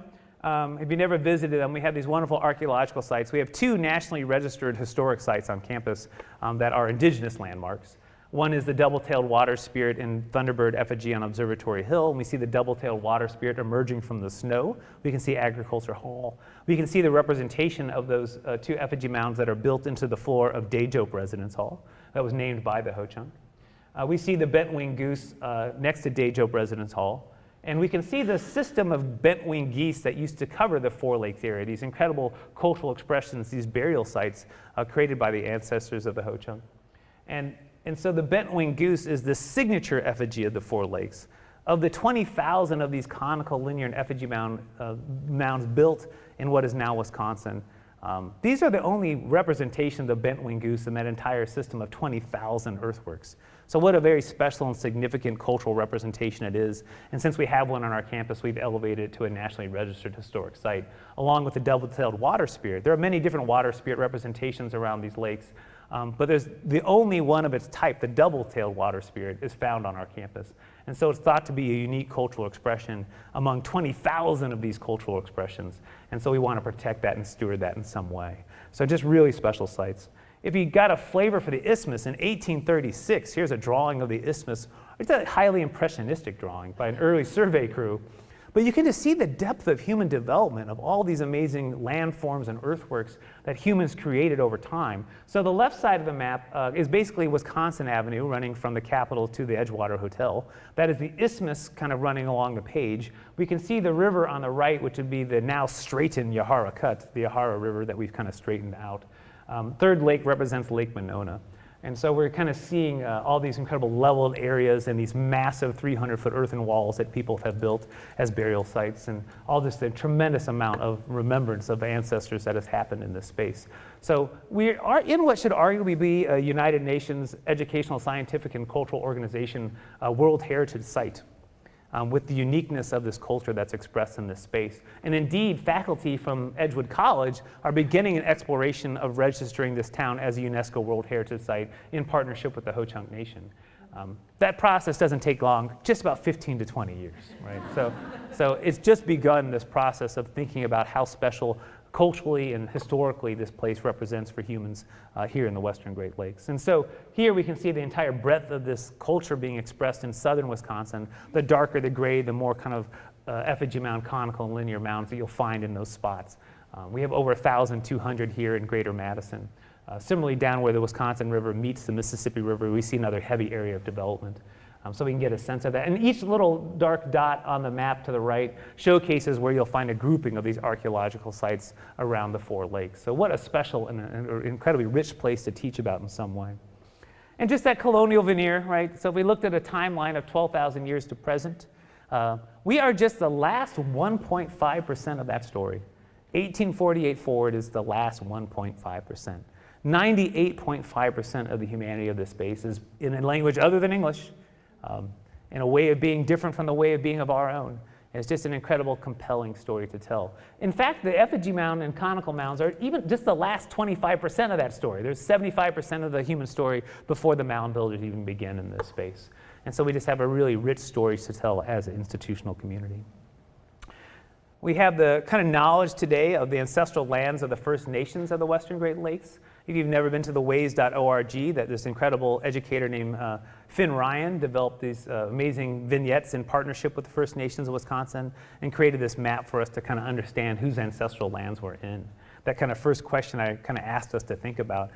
if you never visited them, we have these wonderful archaeological sites. We have 2 nationally registered historic sites on campus that are indigenous landmarks. One is the double-tailed water spirit in Thunderbird effigy on Observatory Hill, and we see the double-tailed water spirit emerging from the snow. We can see Agriculture Hall. We can see the representation of those 2 effigy mounds that are built into the floor of Dajope Residence Hall that was named by the Ho-Chunk. We see the bent-winged goose next to Dajope Residence Hall. And we can see the system of bent-winged geese that used to cover the 4 Lakes area, these incredible cultural expressions, these burial sites created by the ancestors of the Ho-Chunk. And so the bent-winged goose is the signature effigy of the 4 Lakes. Of the 20,000 of these conical, linear, and effigy mounds built in what is now Wisconsin, these are the only representation of the bent-winged goose in that entire system of 20,000 earthworks. So what a very special and significant cultural representation it is. And since we have one on our campus, we've elevated it to a nationally registered historic site, along with the double-tailed water spirit. There are many different water spirit representations around these lakes, but there's the only one of its type, the double-tailed water spirit, is found on our campus. And so it's thought to be a unique cultural expression among 20,000 of these cultural expressions. And so we want to protect that and steward that in some way. So just really special sites. If you got a flavor for the isthmus in 1836, here's a drawing of the isthmus. It's a highly impressionistic drawing by an early survey crew. But you can just see the depth of human development of all these amazing landforms and earthworks that humans created over time. So the left side of the map is basically Wisconsin Avenue running from the Capitol to the Edgewater Hotel. That is the isthmus kind of running along the page. We can see the river on the right, which would be the now straightened Yahara Cut, the Yahara River that we've kind of straightened out. Third lake represents Lake Monona. And so we're kind of seeing all these incredible leveled areas and these massive 300-foot earthen walls that people have built as burial sites, and all this tremendous amount of remembrance of ancestors that has happened in this space. So we are in what should arguably be a United Nations Educational, Scientific, and Cultural Organization World Heritage Site. With the uniqueness of this culture that's expressed in this space. And indeed, faculty from Edgewood College are beginning an exploration of registering this town as a UNESCO World Heritage Site in partnership with the Ho-Chunk Nation. That process doesn't take long, just about 15 to 20 years, right? So it's just begun this process of thinking about how special culturally and historically this place represents for humans here in the Western Great Lakes. And so here we can see the entire breadth of this culture being expressed in southern Wisconsin. The darker the gray, the more kind of effigy mound, conical and linear mounds that you'll find in those spots. We have over 1,200 here in Greater Madison. Similarly, down where the Wisconsin River meets the Mississippi River, we see another heavy area of development. So we can get a sense of that. And each little dark dot on the map to the right showcases where you'll find a grouping of these archaeological sites around the four lakes. So what a special and an incredibly rich place to teach about in some way. And just that colonial veneer, right? So if we looked at a timeline of 12,000 years to present, we are just the last 1.5% of that story. 1848 forward is the last 1.5%. 98.5% of the humanity of this space is in a language other than English, in a way of being different from the way of being of our own. And it's just an incredible, compelling story to tell. In fact, the effigy mound and conical mounds are even just the last 25% of that story. There's 75% of the human story before the mound builders even begin in this space. And so we just have a really rich story to tell as an institutional community. We have the kind of knowledge today of the ancestral lands of the First Nations of the Western Great Lakes. If you've never been to the ways.org, that this incredible educator named Finn Ryan developed these amazing vignettes in partnership with the First Nations of Wisconsin and created this map for us to kind of understand whose ancestral lands we're in. That kind of first question I kind of asked us to think about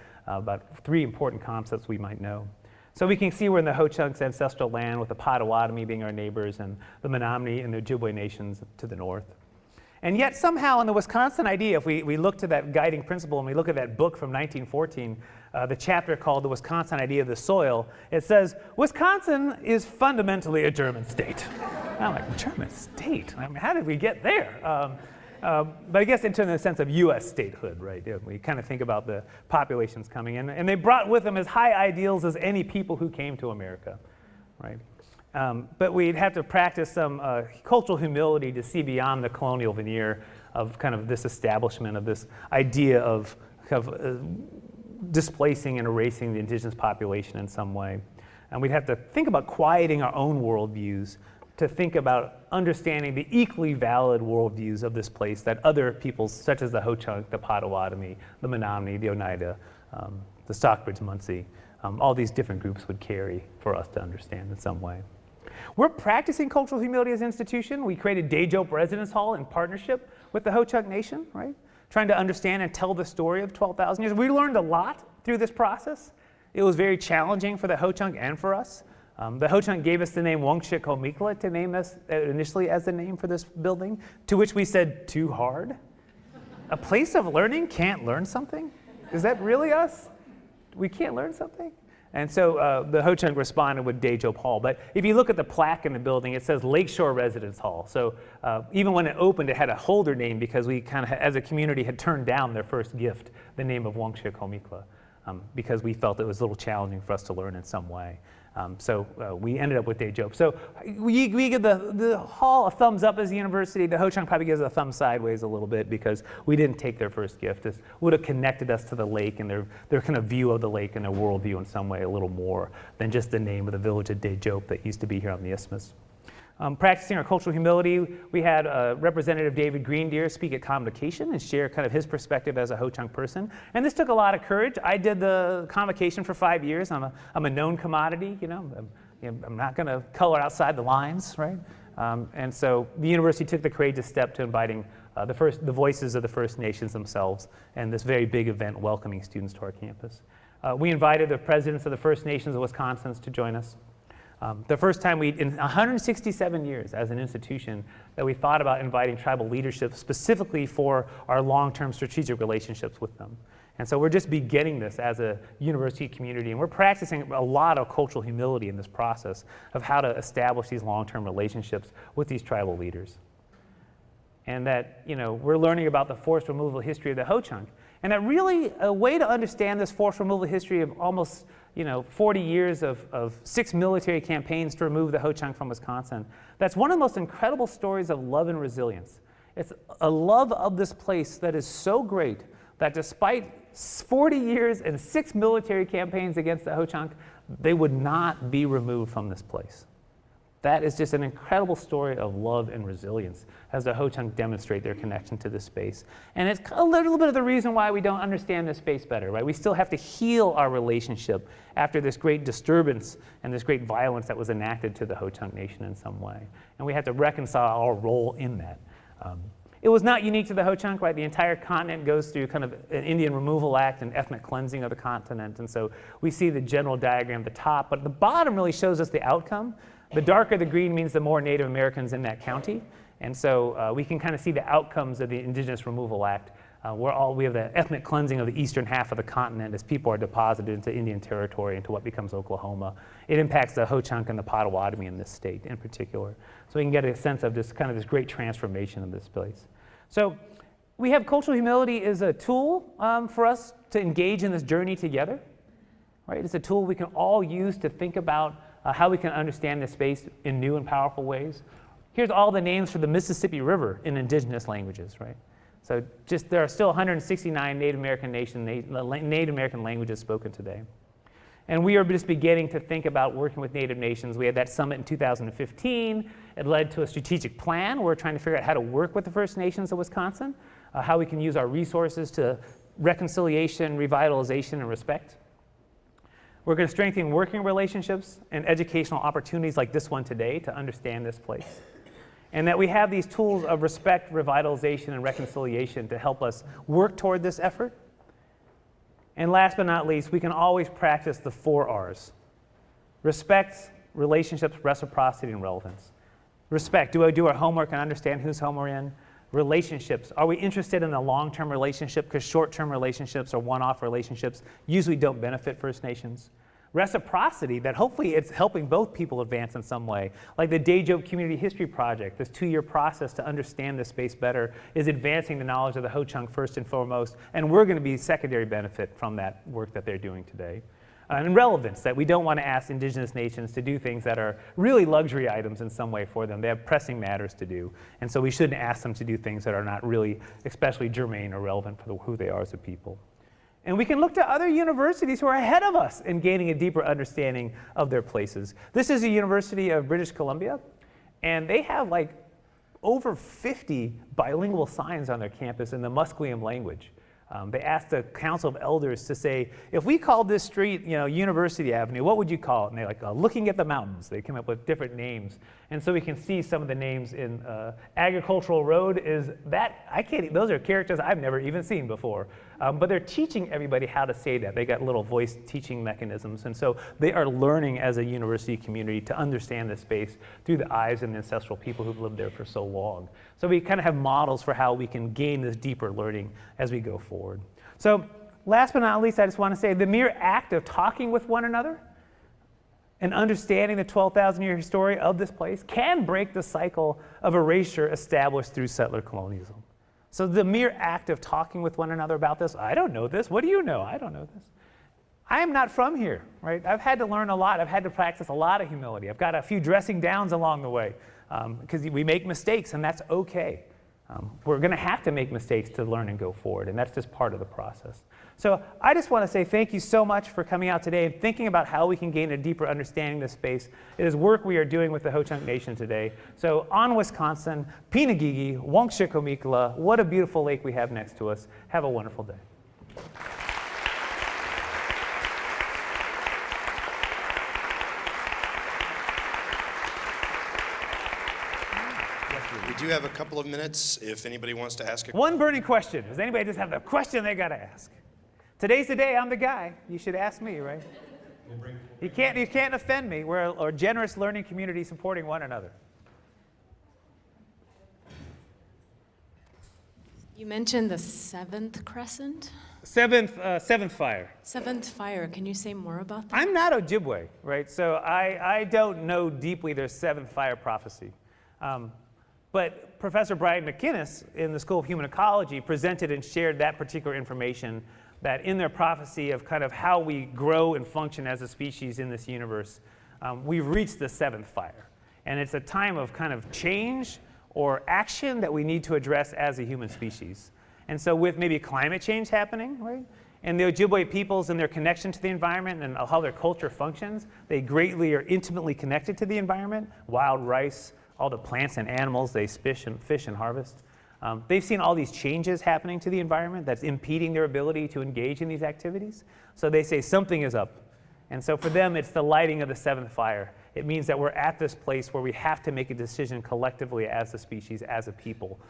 three important concepts we might know. So we can see we're in the Ho-Chunk's ancestral land with the Potawatomi being our neighbors and the Menominee and the Ojibwe nations to the north. And yet somehow in the Wisconsin idea, if we look to that guiding principle and we look at that book from 1914, the chapter called The Wisconsin Idea of the Soil, it says, Wisconsin is fundamentally a German state. I'm like, German state? I mean, how did we get there? But I guess in the sense of U.S. statehood, right? We kind of think about the populations coming in, and they brought with them as high ideals as any people who came to America, right? But we'd have to practice some cultural humility to see beyond the colonial veneer of kind of this establishment of this idea of displacing and erasing the indigenous population in some way. And we'd have to think about quieting our own worldviews to think about understanding the equally valid worldviews of this place that other peoples, such as the Ho-Chunk, the Potawatomi, the Menominee, the Oneida, the Stockbridge-Munsee, all these different groups would carry for us to understand in some way. We're practicing cultural humility as an institution. We created Dajope Residence Hall in partnership with the Ho-Chunk Nation, right? Trying to understand and tell the story of 12,000 years. We learned a lot through this process. It was very challenging for the Ho-Chunk and for us. The Ho-Chunk gave us the name Wongshik-Homikla to name us initially as the name for this building, to which we said, too hard? A place of learning can't learn something? Is that really us? We can't learn something? And so the Ho-Chunk responded with Dajope Hall. But if you look at the plaque in the building, it says Lakeshore Residence Hall. So even when it opened, it had a holder name because we kind of, as a community, had turned down their first gift, the name of Wongshik-Homikla, because we felt it was a little challenging for us to learn in some way. So we ended up with Dajope. So we give the hall a thumbs up as a university. The Ho-Chunk probably gives a thumb sideways a little bit because we didn't take their first gift. It would have connected us to the lake and their kind of view of the lake and their worldview in some way a little more than just the name of the village of Dajope that used to be here on the isthmus. Practicing our cultural humility, we had Representative David Greendeer speak at convocation and share kind of his perspective as a Ho-Chunk person. And this took a lot of courage. I did the convocation for 5 years. I'm a known commodity, you know. I'm not going to color outside the lines, right? And so the university took the courageous step to inviting the voices of the First Nations themselves and this very big event welcoming students to our campus. We invited the presidents of the First Nations of Wisconsin to join us. The first time in 167 years as an institution that we thought about inviting tribal leadership specifically for our long-term strategic relationships with them. And so we're just beginning this as a university community, and we're practicing a lot of cultural humility in this process of how to establish these long-term relationships with these tribal leaders. And that, we're learning about the forced removal history of the Ho-Chunk. And that really, a way to understand this forced removal history of almost 40 years of 6 military campaigns to remove the Ho-Chunk from Wisconsin, that's one of the most incredible stories of love and resilience. It's a love of this place that is so great that despite 40 years and 6 military campaigns against the Ho-Chunk, they would not be removed from this place. That is just an incredible story of love and resilience as the Ho-Chunk demonstrate their connection to this space. And it's a little bit of the reason why we don't understand this space better, right? We still have to heal our relationship after this great disturbance and this great violence that was enacted to the Ho-Chunk Nation in some way. And we have to reconcile our role in that. It was not unique to the Ho-Chunk, right? The entire continent goes through kind of an Indian Removal Act and ethnic cleansing of the continent. And so we see the general diagram at the top, but the bottom really shows us the outcome. The darker the green means the more Native Americans in that county. And so we can kind of see the outcomes of the Indigenous Removal Act. We have the ethnic cleansing of the eastern half of the continent as people are deposited into Indian territory, into what becomes Oklahoma. It impacts the Ho-Chunk and the Potawatomi in this state in particular. So we can get a sense of this great transformation of this place. So we have cultural humility as a tool for us to engage in this journey together. Right? It's a tool we can all use to think about how we can understand this space in new and powerful ways. Here's all the names for the Mississippi River in indigenous languages, right? So there are still 169 Native American languages spoken today. And we are just beginning to think about working with Native nations. We had that summit in 2015. It led to a strategic plan. We're trying to figure out how to work with the First Nations of Wisconsin, how we can use our resources to reconciliation, revitalization, and respect. We're going to strengthen working relationships and educational opportunities like this one today to understand this place. And that we have these tools of respect, revitalization, and reconciliation to help us work toward this effort. And last but not least, we can always practice the 4 R's. Respect, relationships, reciprocity, and relevance. Respect, do I do our homework and understand whose home we're in? Relationships, are we interested in a long-term relationship? Because short-term relationships or one-off relationships usually don't benefit First Nations. Reciprocity, that hopefully it's helping both people advance in some way. Like the Day-Joke Community History Project, this 2-year process to understand this space better is advancing the knowledge of the Ho-Chunk first and foremost, and we're going to be secondary benefit from that work that they're doing today. And relevance, that we don't want to ask indigenous nations to do things that are really luxury items in some way for them. They have pressing matters to do. And so we shouldn't ask them to do things that are not really especially germane or relevant for who they are as a people. And we can look to other universities who are ahead of us in gaining a deeper understanding of their places. This is the University of British Columbia, and they have over 50 bilingual signs on their campus in the Musqueam language. They asked the Council of Elders to say, if we called this street, University Avenue, what would you call it? And they're looking at the mountains. They came up with different names. And so we can see some of the names in Agricultural Road those are characters I've never even seen before. But they're teaching everybody how to say that. They got little voice teaching mechanisms. And so they are learning as a university community to understand this space through the eyes of the ancestral people who've lived there for so long. So we kind of have models for how we can gain this deeper learning as we go forward. So last but not least, I just want to say the mere act of talking with one another and understanding the 12,000-year history of this place can break the cycle of erasure established through settler colonialism. So the mere act of talking with one another about this, I don't know this, what do you know? I don't know this. I am not from here, right? I've had to learn a lot. I've had to practice a lot of humility. I've got a few dressing downs along the way because we make mistakes, and that's okay. We're going to have to make mistakes to learn and go forward, and that's just part of the process. So I just want to say thank you so much for coming out today and thinking about how we can gain a deeper understanding of this space. It is work we are doing with the Ho-Chunk Nation today. So on Wisconsin, Pinagigi, Wonkshikomikla, what a beautiful lake we have next to us. Have a wonderful day. We do have a couple of minutes if anybody wants to ask a question. One burning question. Does anybody just have the question they got to ask? Today's the day. I'm the guy. You should ask me, right? You can't offend me. We're a generous learning community supporting one another. You mentioned the seventh crescent, Seventh fire. seventh fire. Can you say more about that? I'm not Ojibwe, right? So I don't know deeply their seventh fire prophecy. But Professor Brian McInnes in the School of Human Ecology presented and shared that particular information, that in their prophecy of kind of how we grow and function as a species in this universe, we've reached the seventh fire. And it's a time of kind of change or action that we need to address as a human species. And so with maybe climate change happening, right? And the Ojibwe peoples and their connection to the environment and how their culture functions, they greatly are intimately connected to the environment, wild rice, all the plants and animals they fish and harvest. They've seen all these changes happening to the environment that's impeding their ability to engage in these activities. So they say something is up. And so for them, it's the lighting of the seventh fire. It means that we're at this place where we have to make a decision collectively as a species, as a people,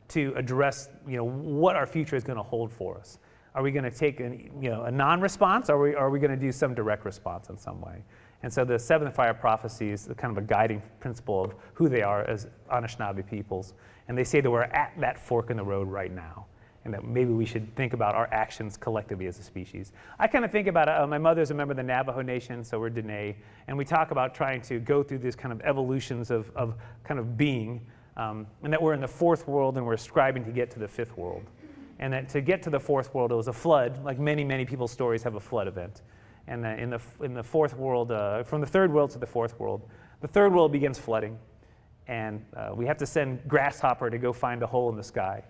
to address, what our future is going to hold for us. Are we going to take a non-response, or are we going to do some direct response in some way? And so the seventh fire prophecy is kind of a guiding principle of who they are as Anishinaabe peoples. And they say that we're at that fork in the road right now, and that maybe we should think about our actions collectively as a species. I kind of think about it, my mother's a member of the Navajo Nation, so we're Dene, and we talk about trying to go through these kind of evolutions of kind of being, and that we're in the fourth world and we're striving to get to the fifth world. And that to get to the fourth world, it was a flood, like many, many people's stories have a flood event. And in the fourth world, from the third world to the fourth world, the third world begins flooding. And we have to send Grasshopper to go find a hole in the sky.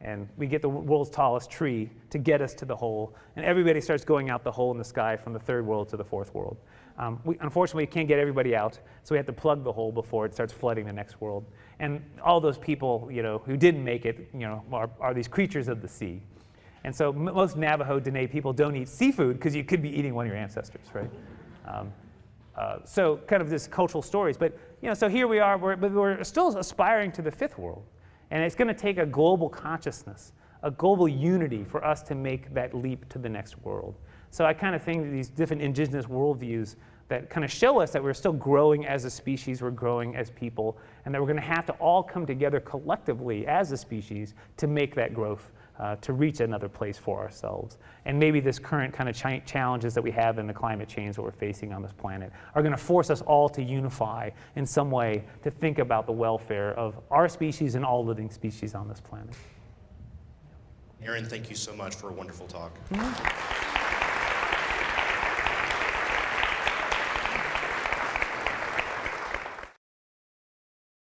And we get the world's tallest tree to get us to the hole. And everybody starts going out the hole in the sky from the third world to the fourth world. Unfortunately, we can't get everybody out, so we have to plug the hole before it starts flooding the next world. And all those people, who didn't make it, are these creatures of the sea. And so most Navajo Dene people don't eat seafood because you could be eating one of your ancestors, right? So kind of this cultural stories. But so here we are, we're still aspiring to the fifth world. And it's going to take a global consciousness, a global unity for us to make that leap to the next world. So I kind of think that these different indigenous worldviews that kind of show us that we're still growing as a species, we're growing as people, and that we're going to have to all come together collectively as a species to make that growth, to reach another place for ourselves. And maybe this current kind of challenges that we have in the climate change that we're facing on this planet are going to force us all to unify in some way to think about the welfare of our species and all living species on this planet. Aaron, thank you so much for a wonderful talk. Mm-hmm.